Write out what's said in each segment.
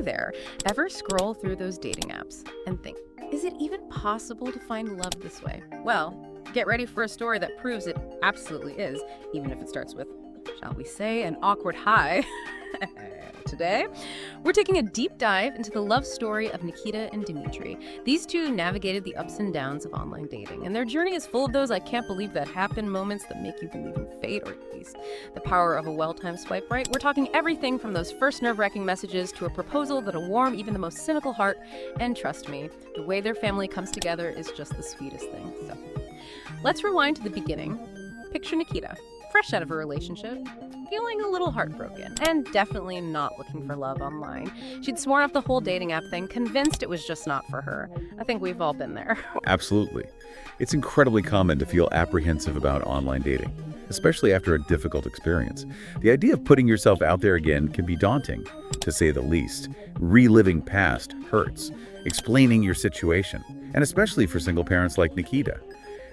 there. Ever scroll through those dating apps and think, is it even possible to find love this way? Well, get ready for a story that proves it absolutely is, even if it starts with, shall we say, an awkward hi. Today, we're taking a deep dive into the love story of Nikita and Dmitry. These two navigated the ups and downs of online dating, and their journey is full of those I can't believe that happen moments that make you believe in fate, or at least the power of a well-timed swipe right. We're talking everything from those first nerve-wracking messages to a proposal that'll warm even the most cynical heart. And trust me, the way their family comes together is just the sweetest thing. So, let's rewind to the beginning. Picture Nikita, fresh out of a relationship, feeling a little heartbroken, and definitely not looking for love online. She'd sworn off the whole dating app thing, convinced it was just not for her. I think we've all been there. Absolutely. It's incredibly common to feel apprehensive about online dating, especially after a difficult experience. The idea of putting yourself out there again can be daunting, to say the least. Reliving past hurts, explaining your situation, and especially for single parents like Nikita.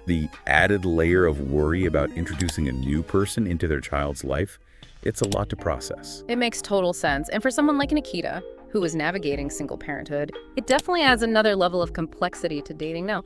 The added layer of worry about introducing a new person into their child's life, it's a lot to process. It makes total sense. And for someone like Nikita, who is navigating single parenthood, it definitely adds another level of complexity to dating. Now,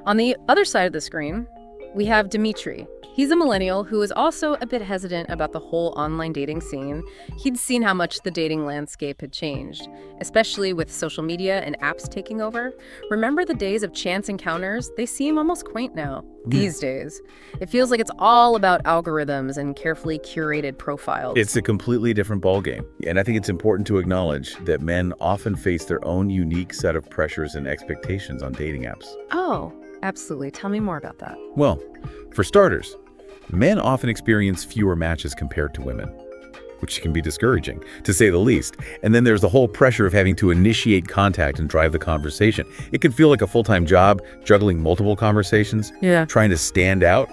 on the other side of the screen, we have Dmitry. He's a millennial who is also a bit hesitant about the whole online dating scene. He'd seen how much the dating landscape had changed, especially with social media and apps taking over. Remember the days of chance encounters? They seem almost quaint now. These days, it feels like it's all about algorithms and carefully curated profiles. It's a completely different ballgame. And I think it's important to acknowledge that men often face their own unique set of pressures and expectations on dating apps. Oh, absolutely. Tell me more about that. Well, for starters, men often experience fewer matches compared to women, which can be discouraging, to say the least. And then there's the whole pressure of having to initiate contact and drive the conversation. It can feel like a full-time job, juggling multiple conversations, trying to stand out,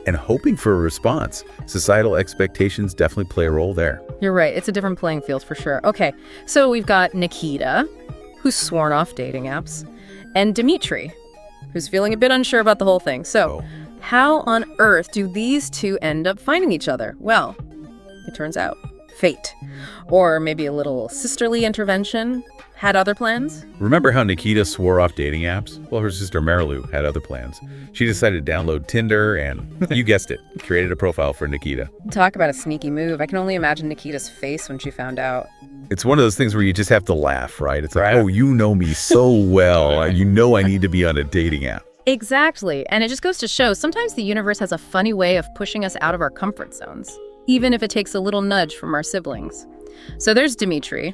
and hoping for a response. Societal expectations definitely play a role there. You're right. It's a different playing field for sure. Okay, so we've got Nikita, who's sworn off dating apps, and Dmitry, who's feeling a bit unsure about the whole thing. So, how on earth do these two end up finding each other? Well, it turns out fate, or maybe a little sisterly intervention, had other plans. Remember how Nikita swore off dating apps? Well, her sister Marilu had other plans. She decided to download Tinder and, you guessed it, created a profile for Nikita. Talk about a sneaky move. I can only imagine Nikita's face when she found out. It's one of those things where you just have to laugh, right? It's like, oh, you know me so well. You know I need to be on a dating app. Exactly. And it just goes to show, sometimes the universe has a funny way of pushing us out of our comfort zones, even if it takes a little nudge from our siblings. So there's Dmitry,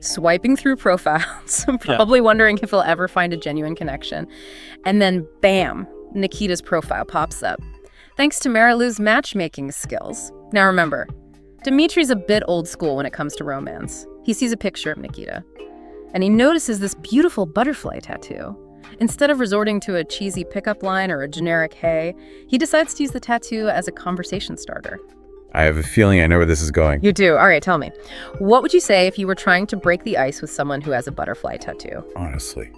swiping through profiles, probably wondering if he'll ever find a genuine connection. And then bam, Nikita's profile pops up, thanks to Marilu's matchmaking skills. Now remember, Dmitry's a bit old school when it comes to romance. He sees a picture of Nikita, and he notices this beautiful butterfly tattoo. Instead of resorting to a cheesy pickup line or a generic hey, he decides to use the tattoo as a conversation starter. I have a feeling I know where this is going. You do? All right, tell me. What would you say if you were trying to break the ice with someone who has a butterfly tattoo? Honestly,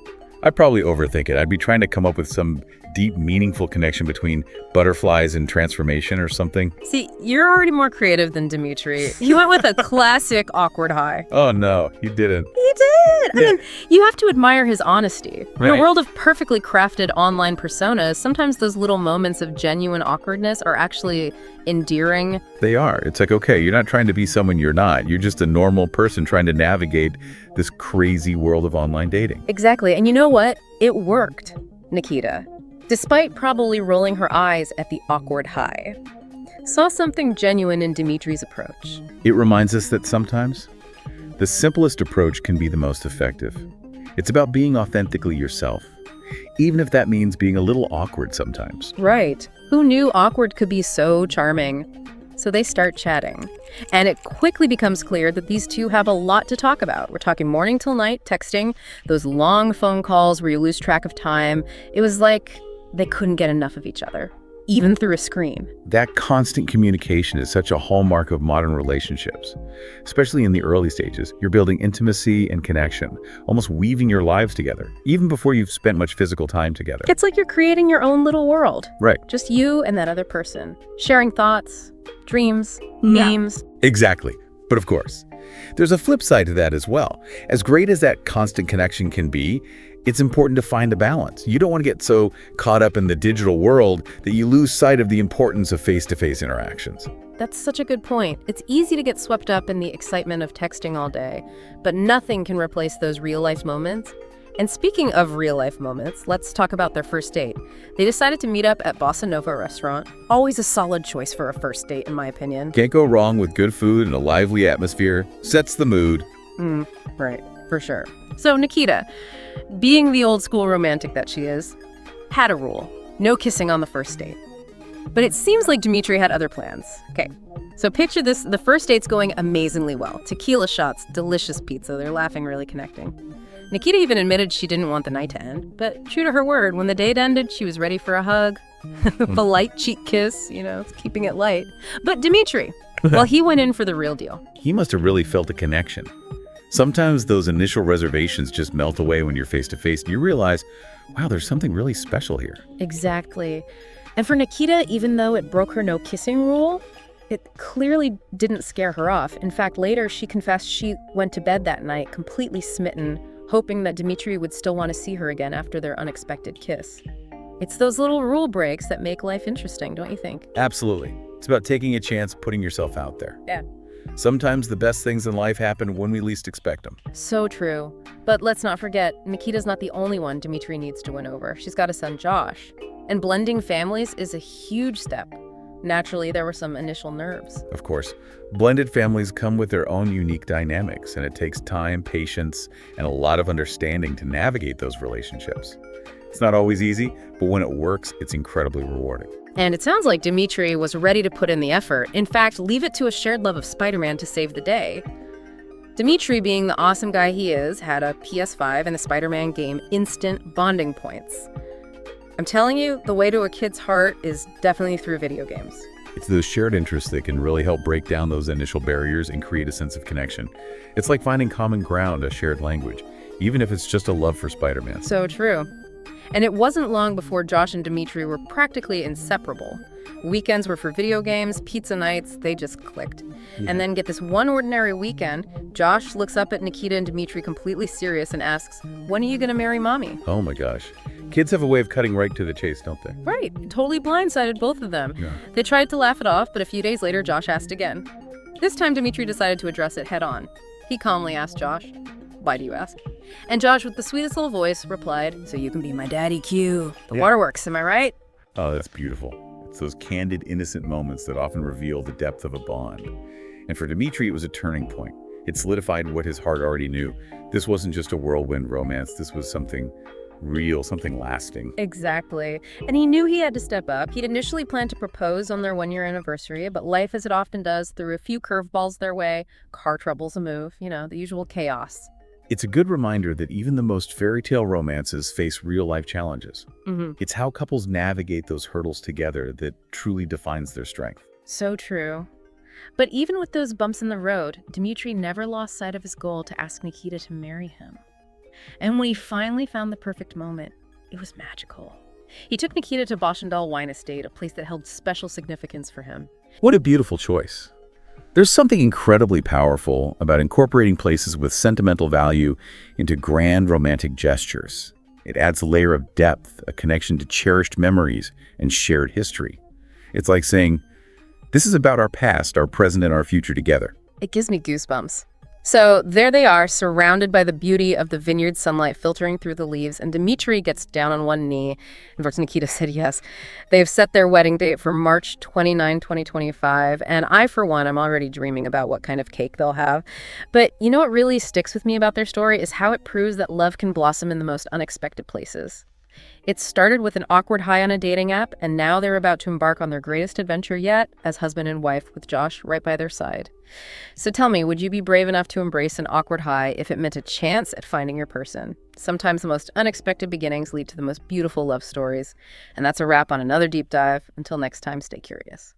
I'd probably overthink it. I'd be trying to come up with some deep, meaningful connection between butterflies and transformation or something. See, you're already more creative than Dmitry. He went with a classic awkward hi. Oh, no, he didn't. He did! I mean, you have to admire his honesty. Right. In a world of perfectly crafted online personas, sometimes those little moments of genuine awkwardness are actually endearing. They are. It's like, okay, you're not trying to be someone you're not. You're just a normal person trying to navigate this crazy world of online dating. Exactly. And you know what? It worked, Nikita. Despite probably rolling her eyes at the awkward hi, saw something genuine in Dmitry's approach. It reminds us that sometimes the simplest approach can be the most effective. It's about being authentically yourself, even if that means being a little awkward sometimes. Right. Who knew awkward could be so charming? So they start chatting. And it quickly becomes clear that these two have a lot to talk about. We're talking morning till night, texting, those long phone calls where you lose track of time. It was like they couldn't get enough of each other, even through a screen. That constant communication is such a hallmark of modern relationships. Especially in the early stages, you're building intimacy and connection, almost weaving your lives together, even before you've spent much physical time together. It's like you're creating your own little world. Right. Just you and that other person, sharing thoughts, dreams, memes. Exactly. But of course, There's a flip side to that as well. As great as that constant connection can be, it's important to find a balance. You don't want to get so caught up in the digital world that you lose sight of the importance of face-to-face interactions. That's such a good point. It's easy to get swept up in the excitement of texting all day, but nothing can replace those real-life moments. And speaking of real-life moments, let's talk about their first date. They decided to meet up at Bossa Nova restaurant. Always a solid choice for a first date, in my opinion. Can't go wrong with good food and a lively atmosphere. Sets the mood. Right, for sure. So Nikita, being the old school romantic that she is, had a rule. No kissing on the first date. But it seems like Dmitry had other plans. Okay, so picture this. The first date's going amazingly well. Tequila shots, delicious pizza. They're laughing, really connecting. Nikita even admitted she didn't want the night to end, but true to her word, when the date ended, she was ready for a hug, a light cheek kiss, keeping it light. But Dmitry, well, he went in for the real deal. He must have really felt a connection. Sometimes those initial reservations just melt away when you're face-to-face and you realize, wow, there's something really special here. Exactly. And for Nikita, even though it broke her no kissing rule, it clearly didn't scare her off. In fact, later she confessed she went to bed that night completely smitten, hoping that Dmitry would still want to see her again after their unexpected kiss. It's those little rule breaks that make life interesting, don't you think? Absolutely. It's about taking a chance, putting yourself out there. Yeah. Sometimes the best things in life happen when we least expect them. So true. But let's not forget, Nikita's not the only one Dmitry needs to win over. She's got a son, Josh. And blending families is a huge step. Naturally, there were some initial nerves. Of course, blended families come with their own unique dynamics, and it takes time, patience, and a lot of understanding to navigate those relationships. It's not always easy, but when it works, it's incredibly rewarding. And it sounds like Dmitry was ready to put in the effort. In fact, leave it to a shared love of Spider-Man to save the day. Dmitry, being the awesome guy he is, had a PS5 and the Spider-Man game instant bonding points. I'm telling you, the way to a kid's heart is definitely through video games. It's those shared interests that can really help break down those initial barriers and create a sense of connection. It's like finding common ground, a shared language, even if it's just a love for Spider-Man. So true. And it wasn't long before Josh and Dmitry were practically inseparable. Weekends were for video games, pizza nights, they just clicked. Yeah. And then get this one ordinary weekend, Josh looks up at Nikita and Dmitry completely serious and asks, "When are you gonna marry mommy?" Oh my gosh. Kids have a way of cutting right to the chase, don't they? Right. Totally blindsided both of them. Yeah. They tried to laugh it off, but a few days later, Josh asked again. This time, Dmitry decided to address it head on. He calmly asked Josh, "Why do you ask?" And Josh, with the sweetest little voice, replied, "So you can be my daddy, Q. The waterworks, am I right?" Oh, that's beautiful. It's those candid, innocent moments that often reveal the depth of a bond. And for Dmitry, it was a turning point. It solidified what his heart already knew. This wasn't just a whirlwind romance. This was something real, something lasting. Exactly. And he knew he had to step up. He'd initially planned to propose on their one-year anniversary, but life, as it often does, threw a few curveballs their way, car troubles a move, the usual chaos. It's a good reminder that even the most fairy tale romances face real-life challenges. It's how couples navigate those hurdles together that truly defines their strength. So true. But even with those bumps in the road, Dmitry never lost sight of his goal to ask Nikita to marry him. And when he finally found the perfect moment, it was magical. He took Nikita to Boschendal Wine Estate, a place that held special significance for him. What a beautiful choice. There's something incredibly powerful about incorporating places with sentimental value into grand romantic gestures. It adds a layer of depth, a connection to cherished memories and shared history. It's like saying, this is about our past, our present, and our future together. It gives me goosebumps. So there they are, surrounded by the beauty of the vineyard sunlight filtering through the leaves, and Dmitry gets down on one knee. And of course, Nikita said yes. They've set their wedding date for March 29, 2025, and I, for one, am already dreaming about what kind of cake they'll have. But you know what really sticks with me about their story is how it proves that love can blossom in the most unexpected places. It started with an awkward hi on a dating app, and now they're about to embark on their greatest adventure yet as husband and wife with Josh right by their side. So tell me, would you be brave enough to embrace an awkward hi if it meant a chance at finding your person? Sometimes the most unexpected beginnings lead to the most beautiful love stories. And that's a wrap on another deep dive. Until next time, stay curious.